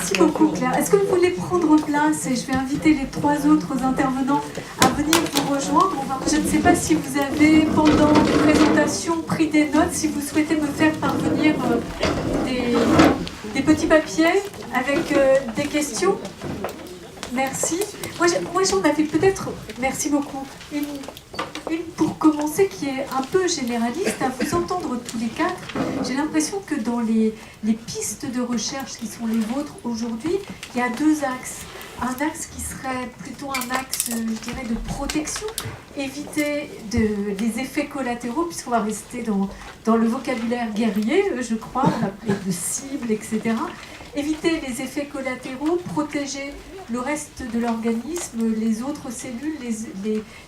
Merci beaucoup, Claire. Est-ce que vous voulez prendre place? Et je vais inviter les 3 autres intervenants à venir vous rejoindre. Je ne sais pas si vous avez, pendant les présentations, pris des notes, si vous souhaitez me faire parvenir des petits papiers avec des questions. Merci. Moi j'en avais peut-être, merci beaucoup, une pour commencer qui est un peu généraliste. À vous entendre tous les 4, j'ai l'impression que dans les pistes de recherche qui sont les vôtres aujourd'hui, il y a 2 axes. Un axe qui serait plutôt un axe, je dirais, de protection, éviter des effets collatéraux, puisqu'on va rester dans le vocabulaire guerrier, je crois, on appelait de cible, etc. Éviter les effets collatéraux, protéger le reste de l'organisme, les autres cellules,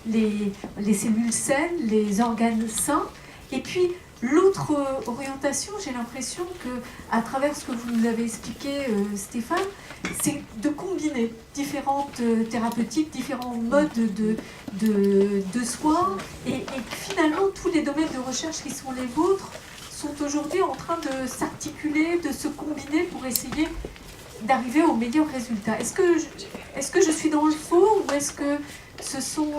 les cellules saines, les organes sains. Et puis, l'autre orientation, j'ai l'impression qu'à travers ce que vous nous avez expliqué, Stéphane, c'est de combiner différentes thérapeutiques, différents modes de soins, et finalement, tous les domaines de recherche qui sont les vôtres sont aujourd'hui en train de s'articuler, de se combiner pour essayer d'arriver au meilleur résultat. Est-ce que je suis dans le faux, ou est-ce que ce sont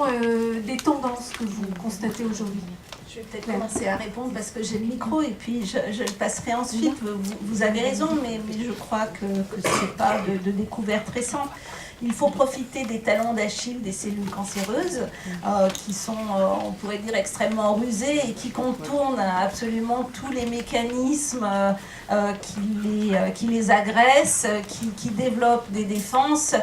des tendances que vous constatez aujourd'hui? Je vais peut-être commencer à répondre parce que j'ai le micro, et puis je le passerai ensuite. Vous avez raison, mais je crois que ce n'est pas de découverte récente. Il faut profiter des talons d'Achille des cellules cancéreuses qui sont, on pourrait dire, extrêmement rusées et qui contournent absolument tous les mécanismes qui les agressent, qui développent des défenses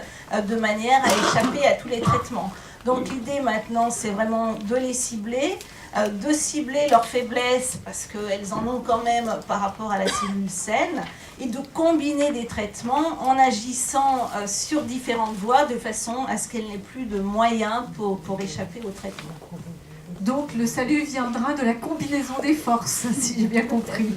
de manière à échapper à tous les traitements. Donc l'idée maintenant, c'est vraiment de les cibler, de cibler leurs faiblesses parce qu'elles en ont quand même par rapport à la cellule saine, et de combiner des traitements en agissant sur différentes voies de façon à ce qu'elle n'ait plus de moyens pour échapper au traitement. Donc le salut viendra de la combinaison des forces, si j'ai bien compris.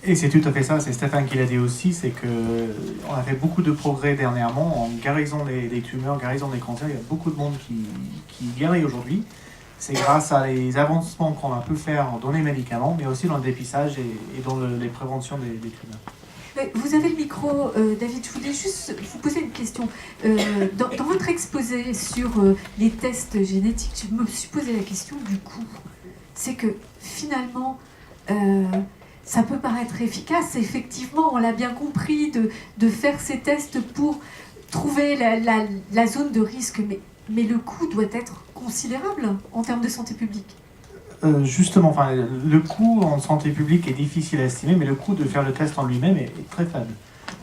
Et c'est tout à fait ça, c'est Stéphane qui l'a dit aussi, c'est qu'on a fait beaucoup de progrès dernièrement en guérison des tumeurs, guérison des cancers. Il y a beaucoup de monde qui guérit aujourd'hui. C'est grâce à les avancements qu'on a pu faire dans les médicaments, mais aussi dans le dépistage et dans les préventions des tumeurs. Vous avez le micro, David. Je voulais juste vous poser une question. Dans votre exposé sur les tests génétiques, je me suis posé la question du coût. C'est que finalement, ça peut paraître efficace. Effectivement, on l'a bien compris, de faire ces tests pour trouver la zone de risque. Mais le coût doit être considérable en termes de santé publique. Justement, le coût en santé publique est difficile à estimer, mais le coût de faire le test en lui-même est très faible.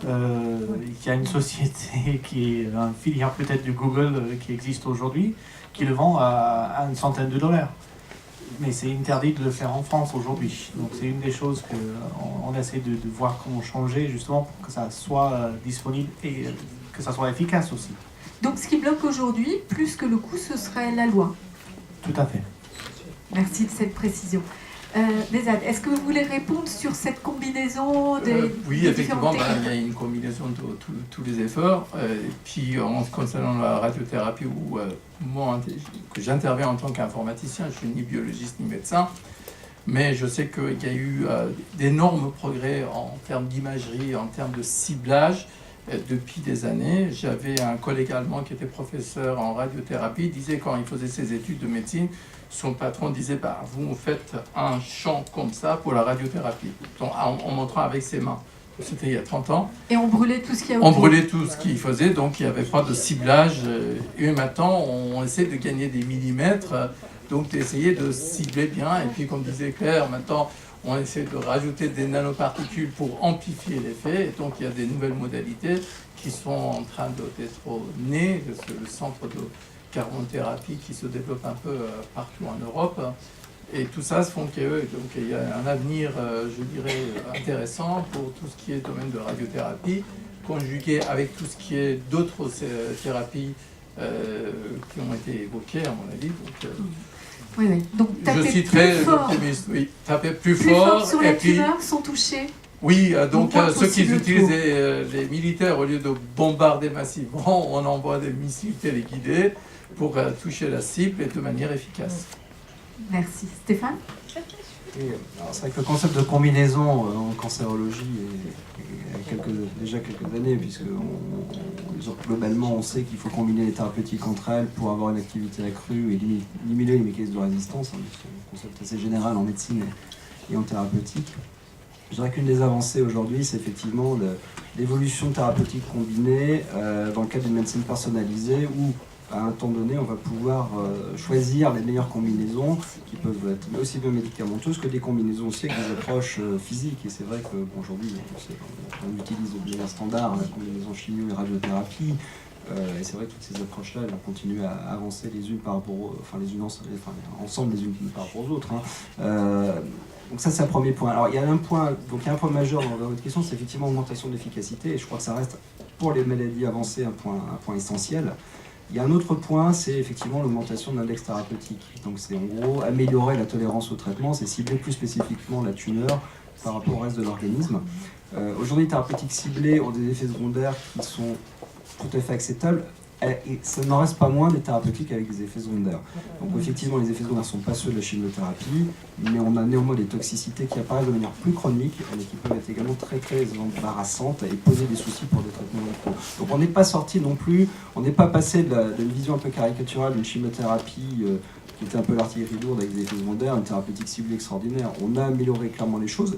Il y a une société qui est un filière peut-être de Google qui existe aujourd'hui, qui le vend à une centaine de dollars. Mais c'est interdit de le faire en France aujourd'hui. Donc c'est une des choses qu'on essaie de voir comment changer, justement pour que ça soit disponible et que ça soit efficace aussi. Donc ce qui bloque aujourd'hui, plus que le coût, ce serait la loi. Tout à fait. Merci de cette précision. Nezad, est-ce que vous voulez répondre sur cette combinaison oui, effectivement, il y a une combinaison de tous les efforts. Et puis, concernant la radiothérapie, où moi, que j'interviens en tant qu'informaticien, je ne suis ni biologiste ni médecin, mais je sais qu'il y a eu d'énormes progrès en termes d'imagerie, en termes de ciblage depuis des années. J'avais un collègue allemand qui était professeur en radiothérapie, il disait quand il faisait ses études de médecine, son patron disait vous faites un champ comme ça pour la radiothérapie, donc, en montrant avec ses mains. C'était il y a 30 ans. Et on brûlait tout ce qu'il y a autour. On brûlait tout ce qu'il faisait, donc il n'y avait pas de ciblage. Et maintenant, on essaie de gagner des millimètres, donc d'essayer de cibler bien. Et puis, comme disait Claire, maintenant, on essaie de rajouter des nanoparticules pour amplifier l'effet. Et donc, il y a des nouvelles modalités qui sont en train d'être nées. Le centre de carbothérapie qui se développe un peu partout en Europe. Et tout ça se font qu'il y a un avenir, je dirais, intéressant pour tout ce qui est domaine de radiothérapie, conjugué avec tout ce qui est d'autres thérapies qui ont été évoquées, à mon avis. Oui. Donc, je suis très optimiste. Oui, taper plus fort sur les tumeurs sont touchés. Oui, donc ceux qui utilisent les militaires, au lieu de bombarder massivement, on envoie des missiles téléguidés pour toucher la cible et de manière efficace. Merci. Stéphane ? C'est vrai que le concept de combinaison en cancérologie a déjà quelques années, puisque globalement on sait qu'il faut combiner les thérapeutiques entre elles pour avoir une activité accrue et diminuer les mécanismes de résistance. C'est un concept assez général en médecine et en thérapeutique. Je dirais qu'une des avancées aujourd'hui, c'est effectivement l'évolution thérapeutique combinée dans le cadre d'une médecine personnalisée où, à un temps donné, on va pouvoir choisir les meilleures combinaisons qui peuvent être aussi bien médicamenteuses que des combinaisons aussi avec des approches physiques. Et c'est vrai qu'aujourd'hui, on utilise de manière standard la combinaison chimio et radiothérapie. Et c'est vrai que toutes ces approches-là, elles vont continuer à avancer les unes par rapport ensemble les unes par rapport aux autres. Donc ça, c'est un premier point. Alors il y a un point majeur dans votre question, c'est effectivement l'augmentation de l'efficacité. Et je crois que ça reste, pour les maladies avancées, un point essentiel. Il y a un autre point, c'est effectivement l'augmentation de l'index thérapeutique. Donc c'est en gros améliorer la tolérance au traitement, c'est cibler plus spécifiquement la tumeur par rapport au reste de l'organisme. Aujourd'hui, les thérapeutiques ciblées ont des effets secondaires qui sont tout à fait acceptables. Et ça n'en reste pas moins des thérapeutiques avec des effets secondaires. Donc effectivement, les effets secondaires ne sont pas ceux de la chimiothérapie, mais on a néanmoins des toxicités qui apparaissent de manière plus chronique, mais qui peuvent être également très très embarrassantes et poser des soucis pour des traitements médicaux. Donc on n'est pas sorti non plus, on n'est pas passé d'une vision un peu caricaturale d'une chimiothérapie qui était un peu l'artillerie lourde avec des effets secondaires, une thérapeutique ciblée extraordinaire. On a amélioré clairement les choses.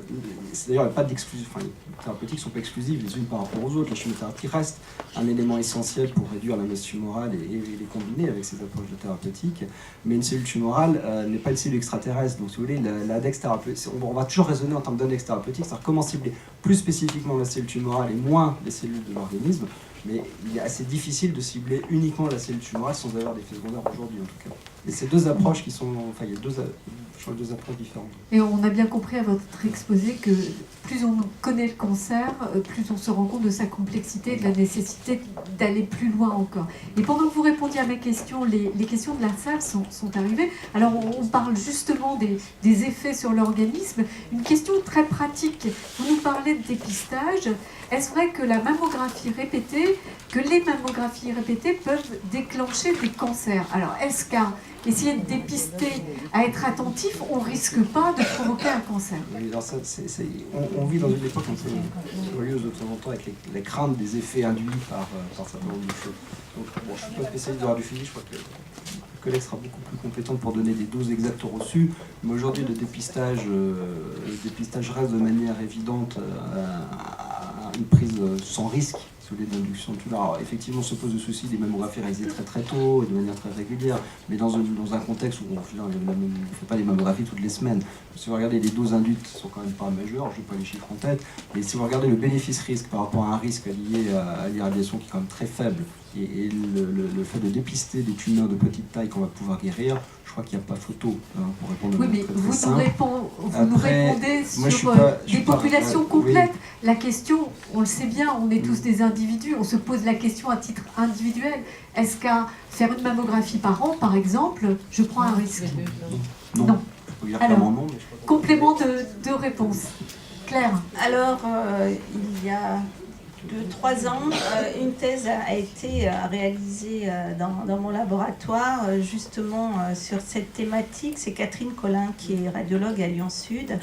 D'ailleurs, il n'y a pas d'exclusion. Enfin, les thérapeutiques ne sont pas exclusives les unes par rapport aux autres. La chimiothérapie reste un élément essentiel pour réduire la masse tumorale et les combiner avec ces approches de thérapeutique. Mais une cellule tumorale n'est pas une cellule extraterrestre. Donc, si vous voulez, l'index thérapeutique, on va toujours raisonner en termes d'index thérapeutique, c'est-à-dire comment cibler plus spécifiquement la cellule tumorale et moins les cellules de l'organisme. Mais il est assez difficile de cibler uniquement la cellule tumorale sans avoir d'effets secondaires aujourd'hui, en tout cas. Et c'est deux approches qui sont... Enfin, il y a deux approches différentes. Et on a bien compris à votre exposé que plus on connaît le cancer, plus on se rend compte de sa complexité et de la nécessité d'aller plus loin encore. Et pendant que vous répondiez à mes questions, les questions de la salle sont arrivées. Alors on parle justement des effets sur l'organisme. Une question très pratique. Vous nous parlez de dépistage. Est-ce vrai que les mammographies répétées peuvent déclencher des cancers? Alors est-ce qu'à essayer de dépister, à être attentif, on ne risque pas de provoquer un cancer? Oui, alors on vit dans une époque un peu curieuse de temps en temps avec les craintes des effets induits par certains nombre de choses. Donc, bon, je ne suis pas spécialiste de radiophysique, je crois que le collègue sera beaucoup plus compétent pour donner des doses exactes reçues. Mais aujourd'hui, le dépistage reste de manière évidente une prise sans risque d'induction de tumeur. Alors effectivement, on se pose le souci des mammographies réalisées très très tôt et de manière très régulière, mais dans un contexte où on ne fait pas des mammographies toutes les semaines. Si vous regardez les doses induites, elles sont quand même pas majeures, je n'ai pas les chiffres en tête, mais si vous regardez le bénéfice-risque par rapport à un risque lié à l'irradiation qui est quand même très faible, et le fait de dépister des tumeurs de petite taille qu'on va pouvoir guérir, je crois qu'il n'y a pas photo pour répondre oui, mais très, vous très nous répondez sur des populations complètes. Oui. La question, on le sait bien, on est tous des individus, on se pose la question à titre individuel. Est-ce qu'à faire une mammographie par an, par exemple, je prends un risque? Non. Alors, complément de réponse. Claire. Alors, il y a 2-3 ans, une thèse a été réalisée dans mon laboratoire justement sur cette thématique. C'est Catherine Collin, qui est radiologue à Lyon Sud,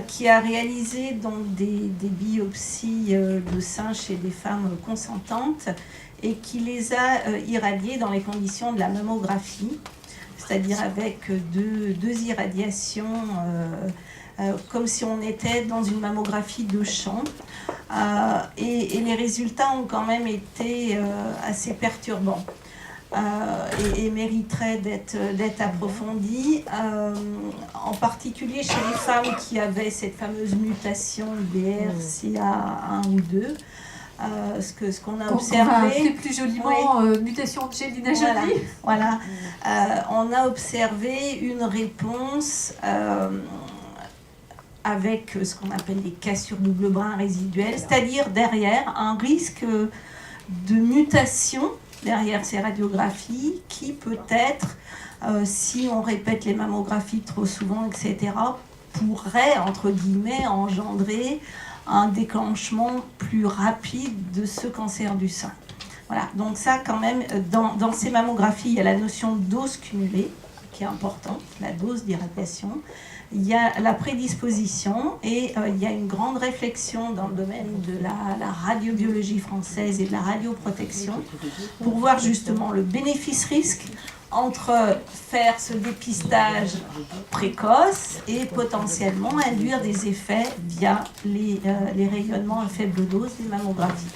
qui a réalisé donc des biopsies de seins chez des femmes consentantes et qui les a irradiées dans les conditions de la mammographie, c'est-à-dire avec deux irradiations comme si on était dans une mammographie de champ. Et les résultats ont quand même été assez perturbants et mériteraient d'être approfondis, en particulier chez les femmes qui avaient cette fameuse mutation BRCA1 ou 2. Ce qu'on a observé, on va appeler plus joliment mutation de Angelina Jolie. Voilà. On a observé une réponse avec ce qu'on appelle les cassures double brin résiduelles, c'est-à-dire derrière un risque de mutation derrière ces radiographies qui peut-être, si on répète les mammographies trop souvent, etc., pourrait, entre guillemets, engendrer un déclenchement plus rapide de ce cancer du sein. Voilà, donc ça quand même, dans ces mammographies, il y a la notion de dose cumulée, qui est importante, la dose d'irradiation. il y a la prédisposition et il y a une grande réflexion dans le domaine de la radiobiologie française et de la radioprotection pour voir justement le bénéfice-risque entre faire ce dépistage précoce et potentiellement induire des effets via les rayonnements à faible dose des mammographies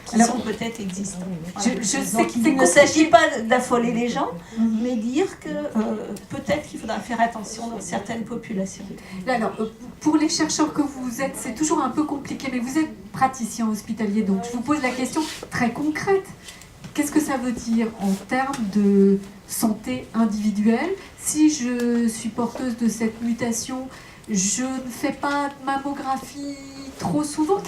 qui sont peut-être existants. Voilà. Je sais Donc, que il c'est ne s'agit pas d'affoler les gens, mais dire que peut-être qu'il faudra faire attention dans certaines populations. Alors, pour les chercheurs que vous êtes, c'est toujours un peu compliqué, mais vous êtes praticien hospitalier, donc je vous pose la question très concrète. Qu'est-ce que ça veut dire en termes de santé individuelle? Si je suis porteuse de cette mutation, je ne fais pas de mammographie trop souvent.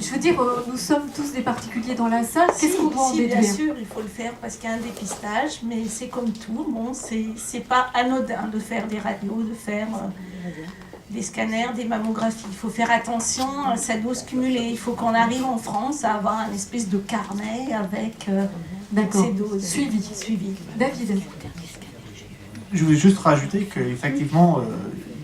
Je veux dire, nous sommes tous des particuliers dans la salle. Qu'est-ce qu'on doit en déduire? Bien sûr, il faut le faire parce qu'il y a un dépistage, mais c'est comme tout. Bon, c'est pas anodin de faire des radios, de faire des scanners, des mammographies. Il faut faire attention à sa dose cumulée. Il faut qu'on arrive en France à avoir un espèce de carnet avec ces doses. Suivi. David. Je voulais juste rajouter qu'effectivement,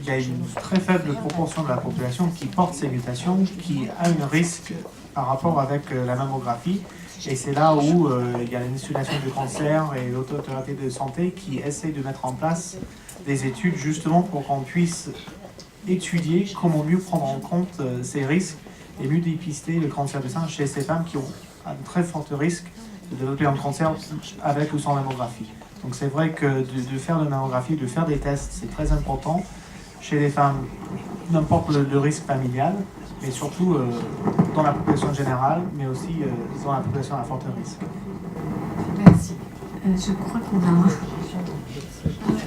il y a une très faible proportion de la population qui porte ces mutations, qui a un risque par rapport avec la mammographie. Et c'est là où il y a l'insuffisance du cancer et l'autorité de santé qui essaie de mettre en place des études justement pour qu'on puisse étudier comment mieux prendre en compte ces risques et mieux dépister le cancer du sein chez ces femmes qui ont un très fort risque de développer un cancer avec ou sans mammographie. Donc c'est vrai que de faire de mammographie, de faire des tests, c'est très important chez les femmes, n'importe le risque familial, mais surtout dans la population générale, mais aussi dans la population à fort risque. Merci. Je crois qu'on a un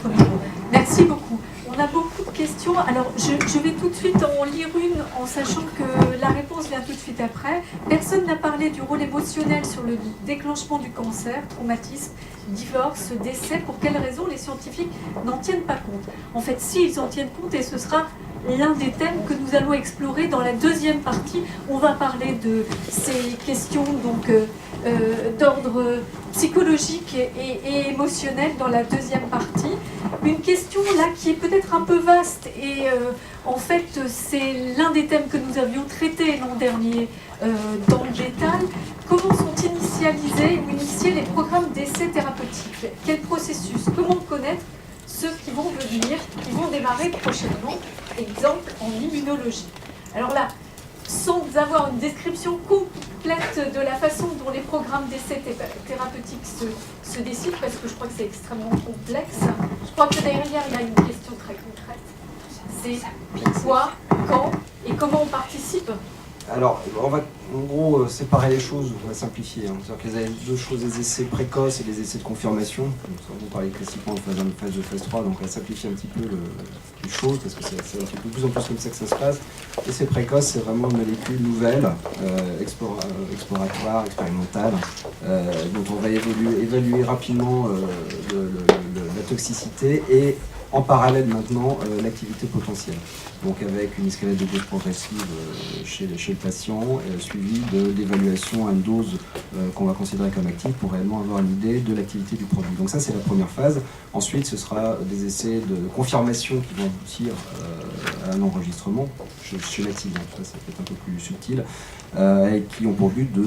premier mot. Merci beaucoup. On a beaucoup de questions. Alors, je vais tout de suite en lire une en sachant que la réponse vient tout de suite après. Personne n'a parlé du rôle émotionnel sur le déclenchement du cancer, traumatisme, divorce, décès. Pour quelles raisons les scientifiques n'en tiennent pas compte? En fait, si ils en tiennent compte, et ce sera l'un des thèmes que nous allons explorer dans la deuxième partie. On va parler de ces questions donc d'ordre psychologique et émotionnel dans la deuxième partie. Une question là qui est peut-être un peu vaste et en fait c'est l'un des thèmes que nous avions traité l'an dernier dans le détail. Comment sont initiés les programmes d'essais thérapeutiques? Quel processus? Comment connaître ceux qui vont venir, qui vont démarrer prochainement? Exemple en immunologie. Alors là, sans avoir une description complète de la façon dont les programmes d'essais thérapeutiques se décident, parce que je crois que c'est extrêmement complexe. Je crois que derrière, il y a une question très concrète. C'est quoi, quand et comment on participe? Alors, on va en gros séparer les choses, on va simplifier. C'est-à-dire qu'il y a deux choses, les essais précoces et les essais de confirmation. Donc, on parlait classiquement de phase 1, de phase 2, phase 3, donc on va simplifier un petit peu les choses, parce que c'est un petit peu de plus en plus comme ça que ça se passe. L'essai précoce, c'est vraiment une molécule nouvelle, exploratoire, expérimentale, dont on va évaluer rapidement la toxicité et en parallèle maintenant l'activité potentielle. Donc avec une escalade de dose progressive chez le patient, suivie de l'évaluation à une dose qu'on va considérer comme active pour réellement avoir une idée de l'activité du produit. Donc ça c'est la première phase. Ensuite ce sera des essais de confirmation qui vont aboutir à un enregistrement chez l'active. Ça peut être un peu plus subtil. Et qui ont pour but de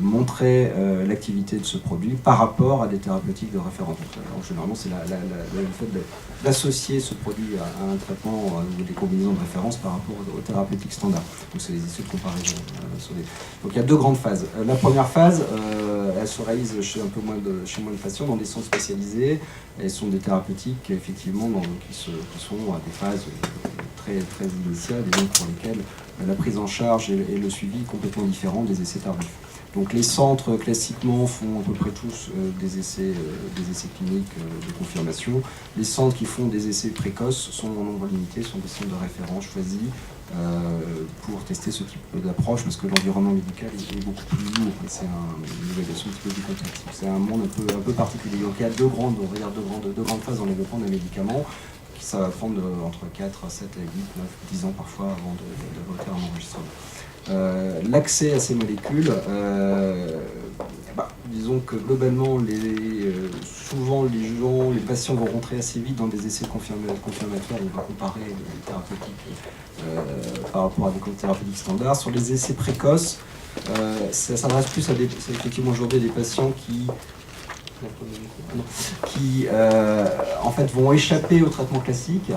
montrer l'activité de ce produit par rapport à des thérapeutiques de référence. Alors, généralement, c'est le fait d'associer ce produit à un traitement ou des combinaisons de référence par rapport aux thérapeutiques standards. Donc, c'est les essais de comparaison. Donc, il y a deux grandes phases. La première phase, elle se réalise chez moins de patients, dans des centres spécialisés. Elles sont des thérapeutiques, effectivement, qui sont à des phases très, très initiales et donc pour lesquelles la prise en charge et le suivi complètement différent des essais tardifs. Donc les centres classiquement font à peu près tous des essais cliniques de confirmation. Les centres qui font des essais précoces sont en nombre limité, sont des centres de référence choisis pour tester ce type d'approche, parce que l'environnement médical est beaucoup plus lourd et c'est une évaluation un petit peu plus complexe. C'est un monde un peu particulier. Donc il y a deux grandes phases dans le développement d'un médicament. Ça va prendre entre 4, 7, 8, 9, 10 ans parfois avant de voter un enregistrement. L'accès à ces molécules, disons que globalement, souvent les patients vont rentrer assez vite dans des essais confirmatoires, on va comparer les thérapeutiques par rapport à des thérapeutiques standards. Sur les essais précoces, ça s'adresse plus à effectivement aujourd'hui des patients qui en fait vont échapper au traitement classique,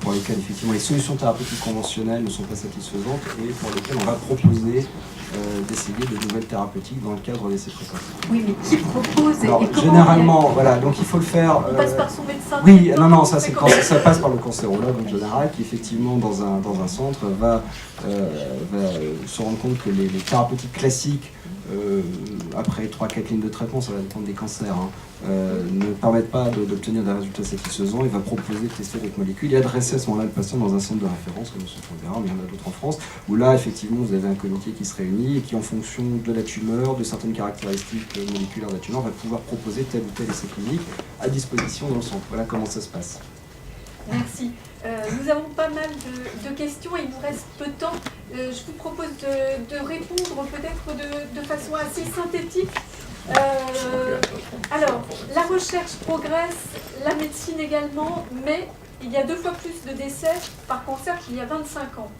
pour lesquels effectivement les solutions thérapeutiques conventionnelles ne sont pas satisfaisantes et pour lesquels on va proposer d'essayer de nouvelles thérapeutiques dans le cadre d'essais précoces. Oui, mais qui propose Alors, et comment généralement, voilà, donc il faut le faire. On passe par son médecin. Oui, non, ça passe par le cancérologue en général, qui effectivement dans un centre va se rendre compte que les thérapeutiques classiques, après 3-4 lignes de traitement, ça va dépendre des cancers, ne permettent pas d'obtenir des résultats satisfaisants. Il va proposer de tester d'autres molécules et adresser à ce moment-là le patient dans un centre de référence, comme le centre Vera, mais il y en a d'autres en France, où là, effectivement, vous avez un comité qui se réunit et qui, en fonction de la tumeur, de certaines caractéristiques moléculaires de la tumeur, va pouvoir proposer tel ou tel essai clinique à disposition dans le centre. Voilà comment ça se passe. Merci. Nous avons pas mal de questions et il nous reste peu de temps. Je vous propose de répondre peut-être de façon assez synthétique. Alors, la recherche progresse, la médecine également, mais il y a 2 fois plus de décès par cancer qu'il y a 25 ans.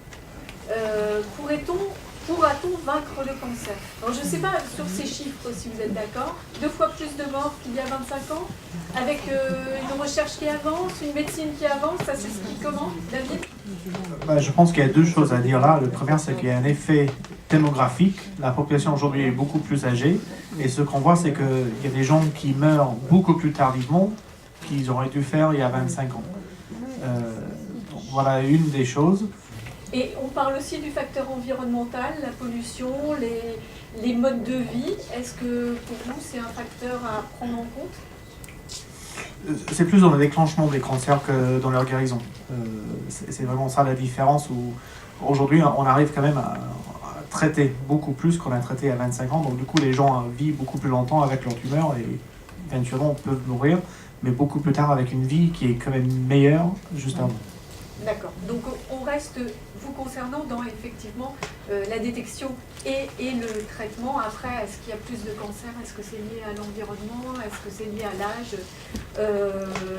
Pourra-t-on vaincre le cancer? Alors, je ne sais pas sur ces chiffres si vous êtes d'accord. 2 fois plus de morts qu'il y a 25 ans, avec une recherche qui avance, une médecine qui avance, ça s'explique comment, David? Je pense qu'il y a 2 choses à dire là. Le premier, c'est qu'il y a un effet démographique. La population aujourd'hui est beaucoup plus âgée. Et ce qu'on voit, c'est qu'il y a des gens qui meurent beaucoup plus tardivement qu'ils auraient dû faire il y a 25 ans. Voilà une des choses. Et on parle aussi du facteur environnemental, la pollution, les modes de vie. Est-ce que pour vous, c'est un facteur à prendre en compte? C'est plus dans le déclenchement des cancers que dans leur guérison. C'est vraiment ça la différence, où aujourd'hui on arrive quand même à traiter beaucoup plus qu'on a traité à 25 ans. Donc du coup les gens vivent beaucoup plus longtemps avec leur tumeur et éventuellement peuvent mourir, mais beaucoup plus tard avec une vie qui est quand même meilleure juste avant. D'accord. Donc on reste, vous concernant, dans effectivement la détection et le traitement. Après, est-ce qu'il y a plus de cancer? Est-ce que c'est lié à l'environnement? Est-ce que c'est lié à l'âge?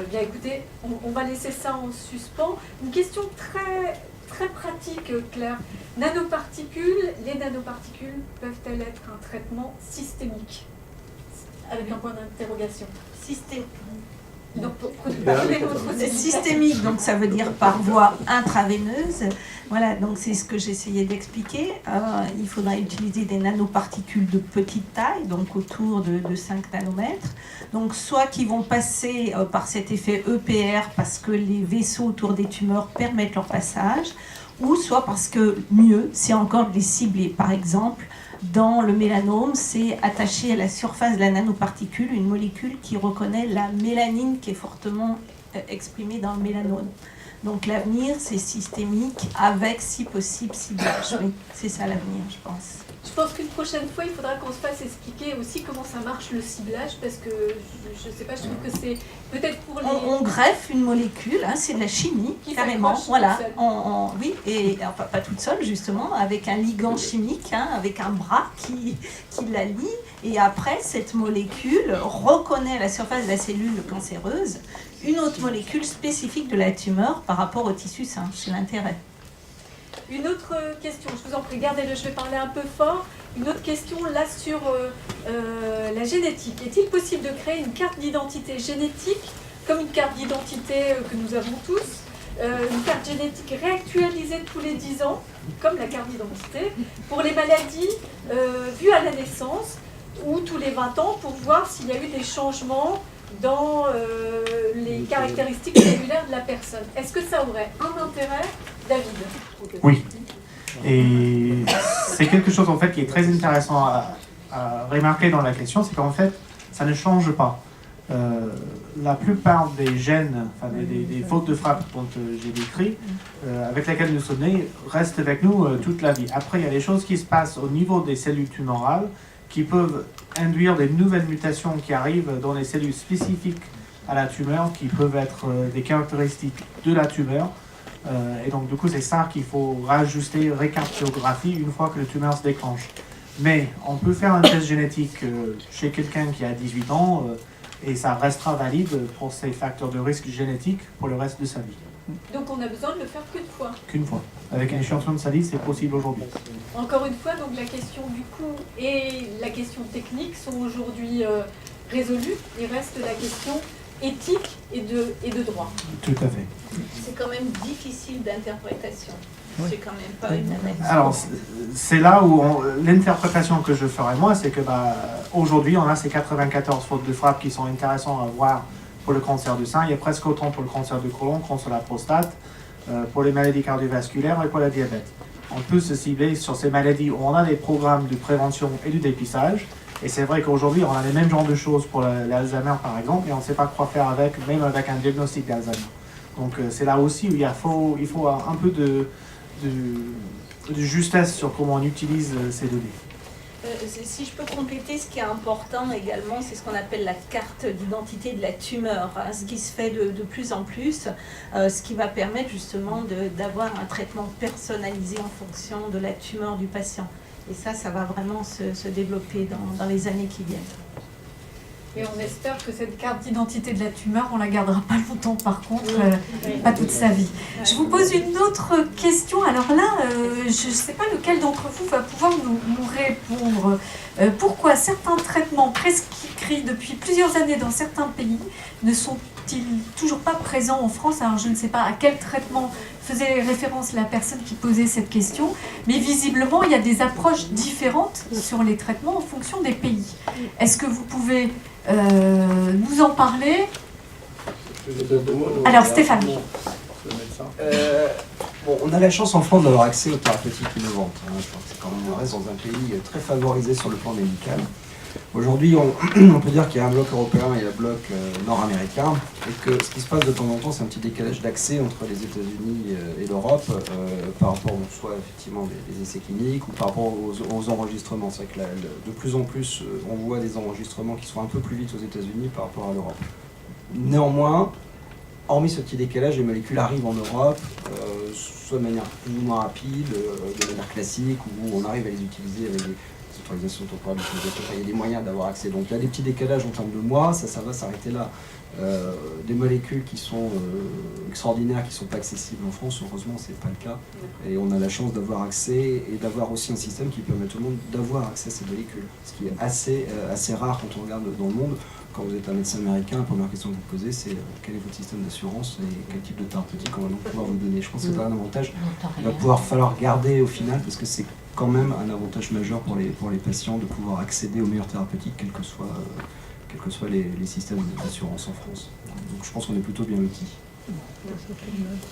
Bien écoutez, on va laisser ça en suspens. Une question très pratique, Claire. Nanoparticules, les nanoparticules peuvent-elles être un traitement systémique? Avec un point d'interrogation. Systémique. Donc, C'est systémique, donc ça veut dire par voie intraveineuse. Voilà, donc c'est ce que j'essayais d'expliquer. Il faudra utiliser des nanoparticules de petite taille, donc autour de 5 nanomètres. Donc soit qui vont passer par cet effet EPR parce que les vaisseaux autour des tumeurs permettent leur passage, ou soit parce que mieux, c'est encore de les cibler. Par exemple, dans le mélanome, c'est attaché à la surface de la nanoparticule une molécule qui reconnaît la mélanine qui est fortement exprimée dans le mélanome. Donc l'avenir, c'est systémique avec, si possible, ciblage. Oui, c'est ça l'avenir, je pense. Je pense qu'une prochaine fois, il faudra qu'on se fasse expliquer aussi comment ça marche le ciblage, parce que je ne sais pas, je trouve que c'est peut-être pour les... On greffe une molécule, c'est de la chimie, qui carrément. Voilà. Oui, et enfin, pas toute seule justement, avec un ligand chimique, avec un bras qui la lie. Et après, cette molécule reconnaît à la surface de la cellule cancéreuse une autre molécule spécifique de la tumeur par rapport au tissu sain. C'est l'intérêt. Une autre question, je vous en prie, gardez-le, je vais parler un peu fort. Une autre question là sur la génétique. Est-il possible de créer une carte d'identité génétique, comme une carte d'identité que nous avons tous, une carte génétique réactualisée tous les 10 ans, comme la carte d'identité, pour les maladies vues à la naissance, ou tous les 20 ans, pour voir s'il y a eu des changements dans les caractéristiques cellulaires de la personne? Est-ce que ça aurait un intérêt, David? Oui. Et c'est quelque chose en fait qui est très intéressant à remarquer dans la question, c'est qu'en fait, ça ne change pas. La plupart des gènes, enfin des fautes de frappe dont j'ai décrit, avec lesquelles nous sommes nés, restent avec nous toute la vie. Après, il y a des choses qui se passent au niveau des cellules tumorales qui peuvent induire des nouvelles mutations qui arrivent dans les cellules spécifiques à la tumeur, qui peuvent être des caractéristiques de la tumeur. Et donc, du coup, c'est ça qu'il faut rajuster, récartographier une fois que le tumeur se déclenche. Mais on peut faire un test génétique chez quelqu'un qui a 18 ans et ça restera valide pour ses facteurs de risque génétiques pour le reste de sa vie. Donc on a besoin de le faire qu'une fois. Qu'une fois. Avec un échantillon de salive, c'est possible aujourd'hui. Encore une fois, donc la question du coût et la question technique sont aujourd'hui résolues. Il reste la question éthique et de droit. Tout à fait. C'est quand même difficile d'interprétation. C'est quand même pas une analyse. Alors, c'est là où l'interprétation que je ferai moi, c'est que aujourd'hui, on a ces 94 fautes de frappe qui sont intéressantes à voir pour le cancer du sein. Il y a presque autant pour le cancer du côlon, cancer de la prostate, pour les maladies cardiovasculaires et pour le diabète. On peut se cibler sur ces maladies où on a des programmes de prévention et du dépistage. Et c'est vrai qu'aujourd'hui, on a les mêmes genres de choses pour l'Alzheimer, par exemple, et on ne sait pas quoi faire avec, même avec un diagnostic d'Alzheimer. Donc c'est là aussi où il faut un peu de justesse sur comment on utilise ces données. Si je peux compléter, ce qui est important également, c'est ce qu'on appelle la carte d'identité de la tumeur, hein, ce qui se fait de plus en plus, ce qui va permettre justement d'avoir un traitement personnalisé en fonction de la tumeur du patient. Et ça va vraiment se développer dans les années qui viennent. Et on espère que cette carte d'identité de la tumeur, on la gardera pas longtemps par contre, pas toute sa vie. Je vous pose une autre question. Alors là, je ne sais pas lequel d'entre vous va pouvoir nous répondre. Pourquoi certains traitements prescrits depuis plusieurs années dans certains pays ne sont-ils toujours pas présents en France? Alors je ne sais pas à quel traitement faisait référence la personne qui posait cette question, mais visiblement il y a des approches différentes sur les traitements en fonction des pays. Est-ce que vous pouvez nous en parler? Alors Stéphane. On a la chance en France d'avoir accès aux thérapeutiques innovantes. Je pense que c'est quand même, on reste dans un pays très favorisé sur le plan médical. Aujourd'hui, on peut dire qu'il y a un bloc européen et un bloc nord-américain, et que ce qui se passe de temps en temps, c'est un petit décalage d'accès entre les États-Unis et l'Europe par rapport soit effectivement des essais cliniques ou par rapport aux enregistrements. C'est vrai que de plus en plus, on voit des enregistrements qui sont un peu plus vite aux États-Unis par rapport à l'Europe. Néanmoins, hormis ce petit décalage, les molécules arrivent en Europe, soit de manière plus ou moins rapide, de manière classique, où on arrive à les utiliser avec des autorisations temporaires d'utilisation. Il y a des moyens d'avoir accès. Donc il y a des petits décalages en termes de mois, ça va s'arrêter là. Des molécules qui sont extraordinaires, qui ne sont pas accessibles en France, heureusement, ce n'est pas le cas. Et on a la chance d'avoir accès et d'avoir aussi un système qui permet à tout le monde d'avoir accès à ces molécules. Ce qui est assez rare quand on regarde dans le monde. Quand vous êtes un médecin américain, la première question que vous posez, c'est quel est votre système d'assurance et quel type de thérapeutique on va donc pouvoir vous donner. Je pense que c'est un avantage qu'il va pouvoir falloir garder au final, parce que c'est quand même un avantage majeur pour les patients de pouvoir accéder aux meilleures thérapeutiques, quels que soient les systèmes d'assurance en France. Donc je pense qu'on est plutôt bien lotis.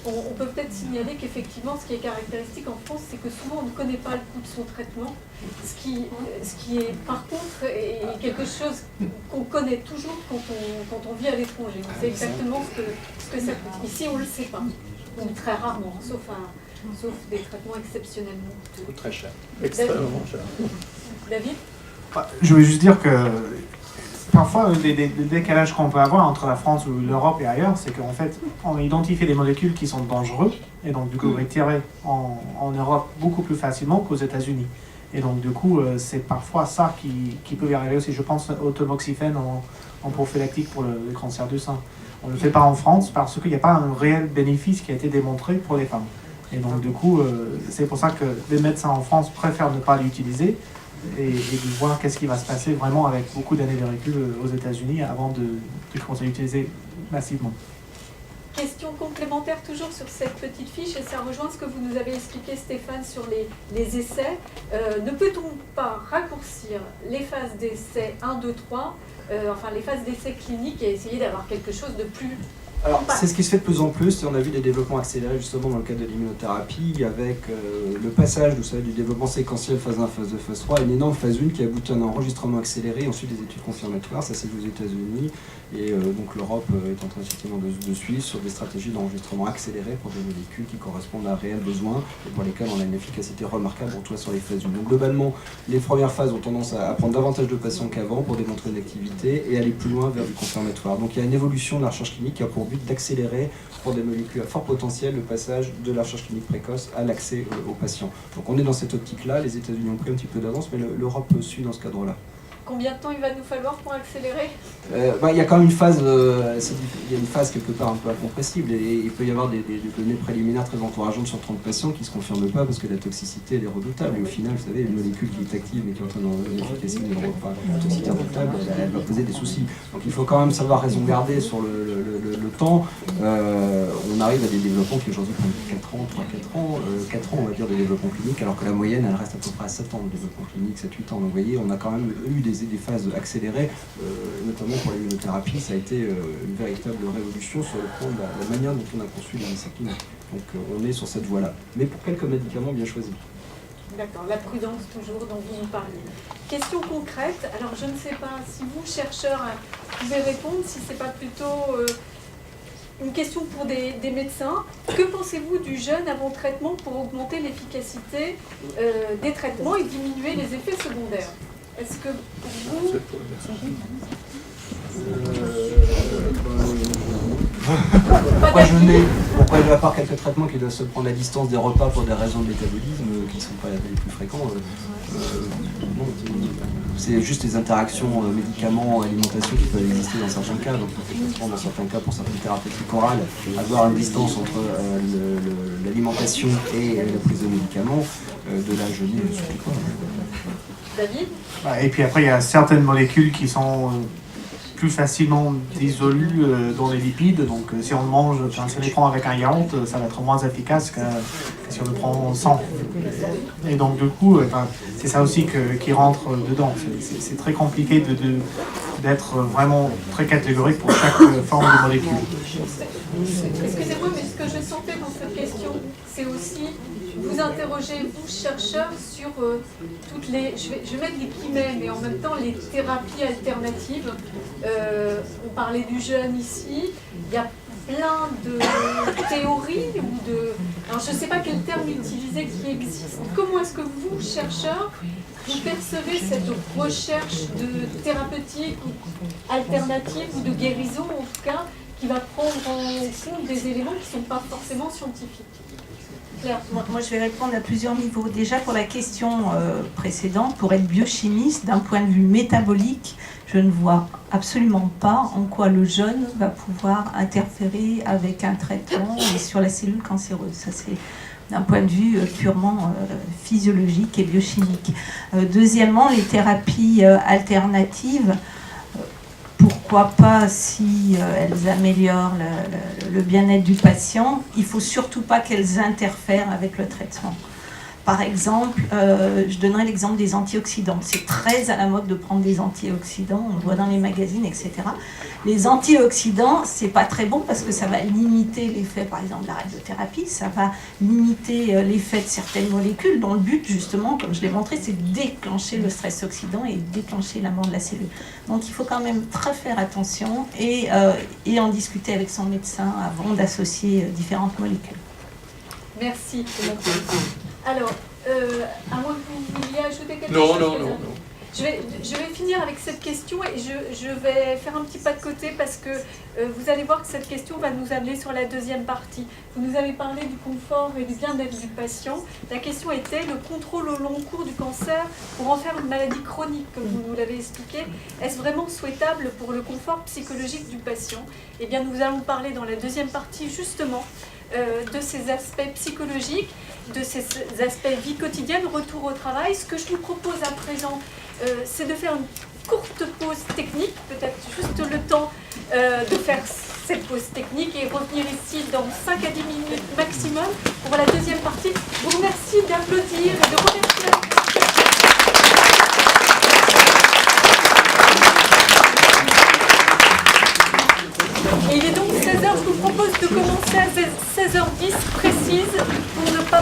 On peut peut-être signaler qu'effectivement, ce qui est caractéristique en France, c'est que souvent on ne connaît pas le coût de son traitement, ce qui est par contre est quelque chose qu'on connaît toujours quand on vit à l'étranger. On sait exactement ce que ça coûte. Ici, on ne le sait pas, ou très rarement, sauf des traitements exceptionnellement coûteux. Très cher, extrêmement cher. David ? Je veux juste dire que parfois, les décalages qu'on peut avoir entre la France ou l'Europe et ailleurs, c'est qu'en fait, on identifie des molécules qui sont dangereuses, et donc du coup, retirer en Europe beaucoup plus facilement qu'aux États-Unis. Et donc du coup, c'est parfois ça qui peut y arriver aussi. Je pense au tamoxifène en prophylactique pour le cancer du sein. On ne le fait pas en France parce qu'il n'y a pas un réel bénéfice qui a été démontré pour les femmes. Et donc du coup, c'est pour ça que les médecins en France préfèrent ne pas l'utiliser, et de voir qu'est-ce qui va se passer vraiment avec beaucoup d'années de recul aux États-Unis avant de commencer à l'utiliser massivement. Question complémentaire toujours sur cette petite fiche, et ça rejoint ce que vous nous avez expliqué Stéphane sur les essais. Ne peut-on pas raccourcir les phases d'essai 1, 2, 3, enfin les phases d'essai cliniques, et essayer d'avoir quelque chose de plus... Alors, c'est ce qui se fait de plus en plus, et on a vu des développements accélérés justement dans le cadre de l'immunothérapie, avec le passage du développement séquentiel phase 1, phase 2, phase 3, une énorme phase 1 qui aboutit à un enregistrement accéléré, et ensuite des études confirmatoires. Ça c'est aux États-Unis, et donc l'Europe est en train effectivement de suivre sur des stratégies d'enregistrement accéléré pour des molécules qui correspondent à un réel besoin, et pour lesquelles on a une efficacité remarquable, en tout cas sur les phases 1. Donc globalement, les premières phases ont tendance à prendre davantage de patients qu'avant pour démontrer une activité, et aller plus loin vers du confirmatoire. Donc il y a une évolution de la recherche clinique qui a pour but d'accélérer pour des molécules à fort potentiel le passage de la recherche clinique précoce à l'accès aux patients. Donc on est dans cette optique-là, les États-Unis ont pris un petit peu d'avance, mais l'Europe suit dans ce cadre-là. Combien de temps il va nous falloir pour accélérer ? Il y a quand même une phase, il y a une phase quelque part un peu incompressible et il peut y avoir des données préliminaires très encourageantes sur 30 patients qui ne se confirment pas parce que la toxicité elle est redoutable et au final, vous savez, une molécule qui est active mais qui est en train d'enlever l'efficacité la toxicité redoutable, elle va poser des soucis. Donc il faut quand même savoir raison garder sur le temps. On arrive à des développements qui aujourd'hui prennent 4 ans, 3-4 ans, 4 ans on va dire de développement clinique alors que la moyenne elle reste à peu près à 7 ans de développement clinique, 7-8 ans. Donc vous voyez, on a quand même eu des phases accélérées, notamment pour l'immunothérapie, ça a été une véritable révolution sur le plan de la manière dont on a conçu les essais cliniques. Donc on est sur cette voie-là, mais pour quelques médicaments bien choisis. D'accord, la prudence toujours dont vous nous parliez. Question concrète, alors je ne sais pas si vous, chercheurs, pouvez répondre, si ce n'est pas plutôt une question pour des médecins. Que pensez-vous du jeûne avant traitement pour augmenter l'efficacité des traitements et diminuer les effets secondaires ? Est-ce que pour vous... Pourquoi jeûner ? Pourquoi, à part quelques traitements qui doivent se prendre à distance des repas pour des raisons de métabolisme qui ne sont pas les plus fréquents, non, c'est juste les interactions médicaments, alimentation qui peuvent exister dans certains cas. Donc effectivement, dans certains cas, pour certaines thérapeutiques orales, avoir une distance entre l'alimentation et la prise de médicaments, de la jeûner ne suffit pas. David ? Et puis après, il y a certaines molécules qui sont plus facilement dissolues dans les lipides. Donc si on mange, si on les prend avec un yaourt, ça va être moins efficace que si on le prend sans. Et donc du coup, c'est ça aussi qui rentre dedans. C'est très compliqué d'être vraiment très catégorique pour chaque forme de molécule. Excusez-moi, mais ce que je sentais dans cette question, c'est aussi vous interrogez, vous chercheurs, sur toutes les, je vais mettre les guillemets, mais en même temps les thérapies alternatives. On parlait du jeûne ici, il y a plein de théories ou de... Alors je ne sais pas quel terme utiliser qui existe. Comment est-ce que vous, chercheurs, vous percevez cette recherche de thérapeutique alternative ou de guérison, en tout cas, qui va prendre en compte des éléments qui ne sont pas forcément scientifiques? Claire. Moi, je vais répondre à plusieurs niveaux. Déjà, pour la question précédente, pour être biochimiste, d'un point de vue métabolique, je ne vois absolument pas en quoi le jeûne va pouvoir interférer avec un traitement et sur la cellule cancéreuse. Ça, c'est d'un point de vue purement physiologique et biochimique. Deuxièmement, les thérapies alternatives, pourquoi pas si elles améliorent le bien-être du patient, il ne faut surtout pas qu'elles interfèrent avec le traitement. Par exemple, je donnerai l'exemple des antioxydants. C'est très à la mode de prendre des antioxydants, on le voit dans les magazines, etc. Les antioxydants, c'est pas très bon parce que ça va limiter l'effet, par exemple, de la radiothérapie, ça va limiter l'effet de certaines molécules, dont le but, justement, comme je l'ai montré, c'est de déclencher le stress oxydant et déclencher la mort de la cellule. Donc il faut quand même très faire attention et en discuter avec son médecin avant d'associer différentes molécules. Merci. Alors, à moins que vous vouliez ajouter quelque chose? Non. Je vais finir avec cette question et je vais faire un petit pas de côté parce que vous allez voir que cette question va nous amener sur la deuxième partie. Vous nous avez parlé du confort et du bien-être du patient. La question était le contrôle au long cours du cancer pour en faire une maladie chronique, comme vous nous l'avez expliqué. Est-ce vraiment souhaitable pour le confort psychologique du patient? Eh bien, nous allons parler dans la deuxième partie justement de ces aspects psychologiques, de ces aspects vie quotidienne, retour au travail. Ce que je vous propose à présent, c'est de faire une courte pause technique, peut-être juste le temps de faire cette pause technique et revenir ici dans 5 à 10 minutes maximum pour la deuxième partie. Je vous remercie d'applaudir et de remercier. Et il est donc 16h, je vous propose de commencer à 16h10 précise pour ne pas